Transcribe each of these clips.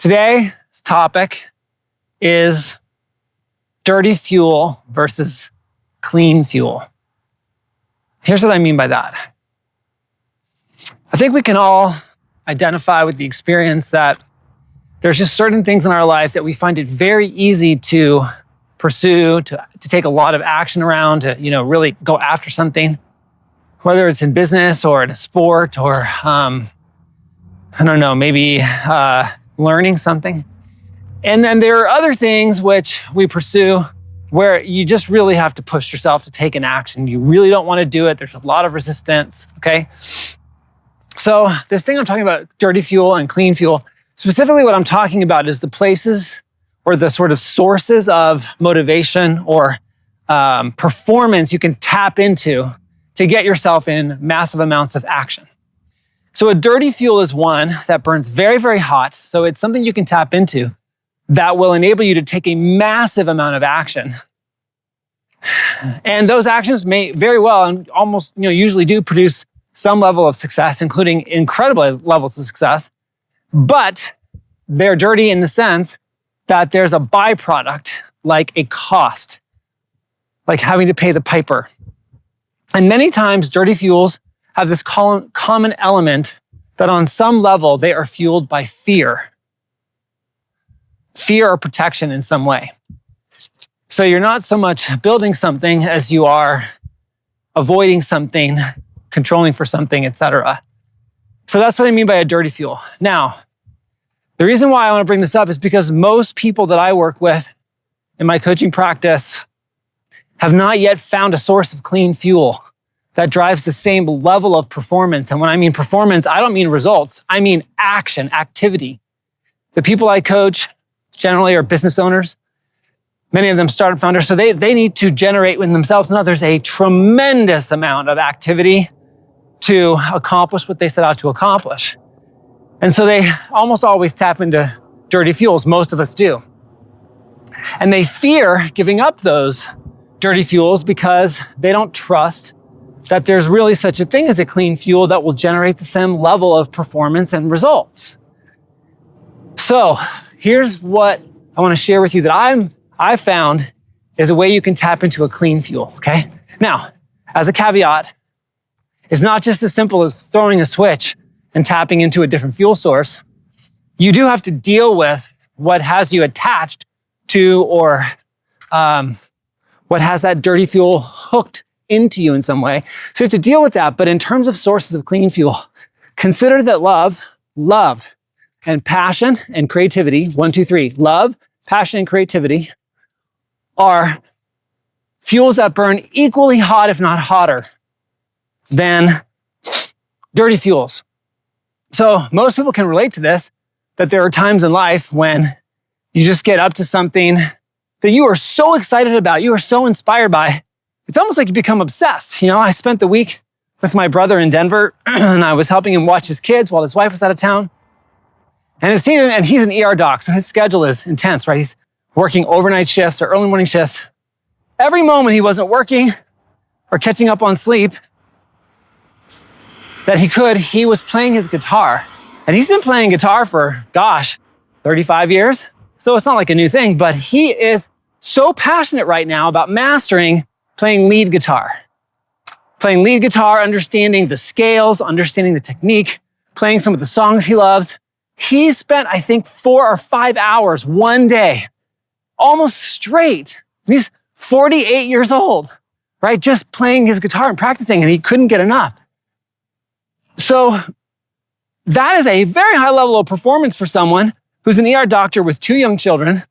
Today's topic is dirty fuel versus clean fuel. Here's what I mean by that. I think we can all identify with the experience that there's just certain things in our life that we find it very easy to pursue, to take a lot of action around, to really go after something, whether it's in business or in a sport or maybe learning something. And then there are other things which we pursue where you just really have to push yourself to take an action. You really don't want to do it. There's a lot of resistance, okay? So this thing I'm talking about, dirty fuel and clean fuel, specifically what I'm talking about is the places or the sort of sources of motivation or performance you can tap into to get yourself in massive amounts of action. So a dirty fuel is one that burns very, very hot. So it's something you can tap into that will enable you to take a massive amount of action. And those actions may very well and almost usually do produce some level of success, including incredible levels of success. But they're dirty in the sense that there's a byproduct, like a cost, like having to pay the piper. And many times dirty fuels have this common element that on some level they are fueled by fear or protection in some way. So you're not so much building something as you are avoiding something, controlling for something, etc. So that's what I mean by a dirty fuel. Now, the reason why I want to bring this up is because most people that I work with in my coaching practice have not yet found a source of clean fuel that drives the same level of performance. And when I mean performance, I don't mean results. I mean action, activity. The people I coach generally are business owners. Many of them startup founders. So they need to generate within themselves and others a tremendous amount of activity to accomplish what they set out to accomplish. And so they almost always tap into dirty fuels. Most of us do. And they fear giving up those dirty fuels because they don't trust that there's really such a thing as a clean fuel that will generate the same level of performance and results. So here's what I want to share with you that I found is a way you can tap into a clean fuel, okay? Now, as a caveat, it's not just as simple as throwing a switch and tapping into a different fuel source. You do have to deal with what has you attached to or what has that dirty fuel hooked into you in some way. So you have to deal with that. But in terms of sources of clean fuel, consider that love, and passion and creativity, 1, 2, 3, love, passion, and creativity are fuels that burn equally hot, if not hotter, than dirty fuels. So most people can relate to this, that there are times in life when you just get up to something that you are so excited about, you are so inspired by, it's almost like you become obsessed. I spent the week with my brother in Denver and I was helping him watch his kids while his wife was out of town. And he's an ER doc, so his schedule is intense, right? He's working overnight shifts or early morning shifts. Every moment he wasn't working or catching up on sleep that he was playing his guitar. And he's been playing guitar for, 35 years. So it's not like a new thing, but he is so passionate right now about mastering playing lead guitar. Playing lead guitar, understanding the scales, understanding the technique, playing some of the songs he loves. He spent, I think, 4 or 5 hours one day, almost straight. He's 48 years old, right? Just playing his guitar and practicing, and he couldn't get enough. So that is a very high level of performance for someone who's an ER doctor with 2 young children,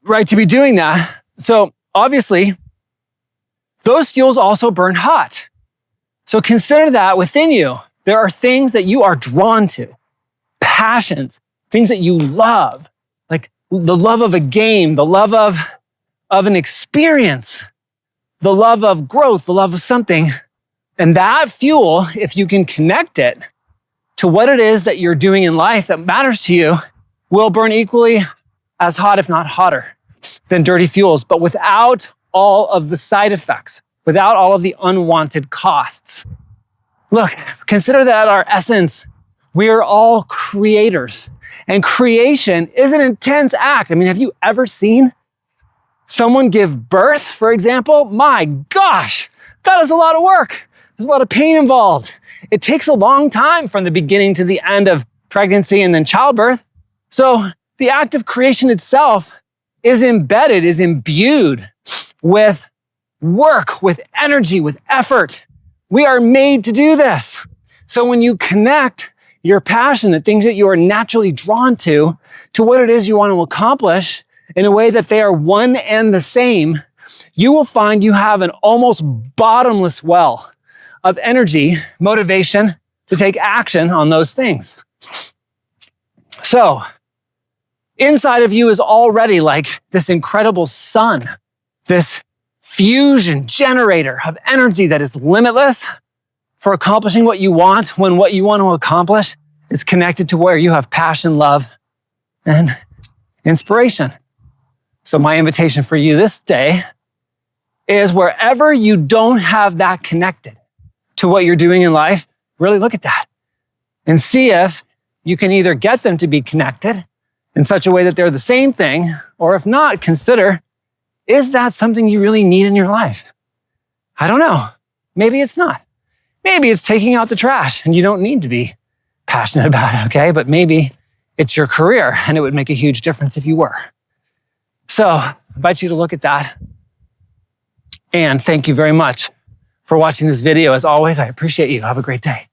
right, to be doing that. So obviously, those fuels also burn hot. So consider that within you. There are things that you are drawn to, passions, things that you love, like the love of a game, the love of an experience, the love of growth, the love of something. And that fuel, if you can connect it to what it is that you're doing in life that matters to you, will burn equally as hot, if not hotter, than dirty fuels, but without all of the side effects, without all of the unwanted costs. Look, consider that our essence, we are all creators. And creation is an intense act. I mean, have you ever seen someone give birth, for example? My gosh, that is a lot of work. There's a lot of pain involved. It takes a long time from the beginning to the end of pregnancy and then childbirth. So the act of creation itself is embedded, is imbued with work, with energy, with effort. We are made to do this. So when you connect your passion, the things that you are naturally drawn to what it is you want to accomplish in a way that they are one and the same, you will find you have an almost bottomless well of energy, motivation to take action on those things. So inside of you is already like this incredible sun, this fusion generator of energy that is limitless for accomplishing what you want when what you want to accomplish is connected to where you have passion, love, and inspiration. So my invitation for you this day is wherever you don't have that connected to what you're doing in life, really look at that and see if you can either get them to be connected in such a way that they're the same thing, or if not, consider, is that something you really need in your life? I don't know. Maybe it's not. Maybe it's taking out the trash and you don't need to be passionate about it, okay? But maybe it's your career and it would make a huge difference if you were. So I invite you to look at that. And thank you very much for watching this video. As always, I appreciate you. Have a great day.